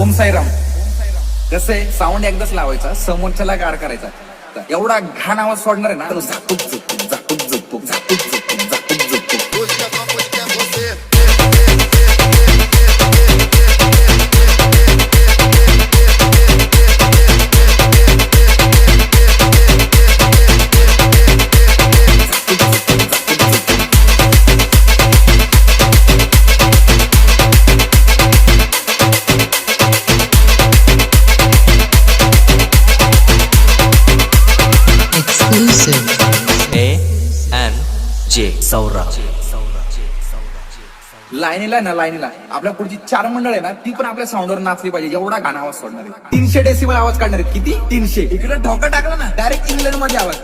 ओम साईराम. कसं आहे, साऊंड एकदाच लावायचा, समोरच्याला गाड करायचा. एवढा घाण आवाज सोडणार आहे ना, तर झापूक झुपूक झापूक झुपूक झापूक झुपूक झापूक झुपूक. Exclusive. A&J सौरा. लाईनीला ना, लाईनीला आपल्या पुढची 4 मंडळ आहे ना, ती पण आपल्या साऊंडवर नाचली पाहिजे. एवढा घाण आवाज सोडणार आहे. 300 डेसिबल आवाज काढणार आहे. किती? 300. इकडे ढोका टाकला ना, डायरेक्ट इंग्लंड मध्ये आवाज.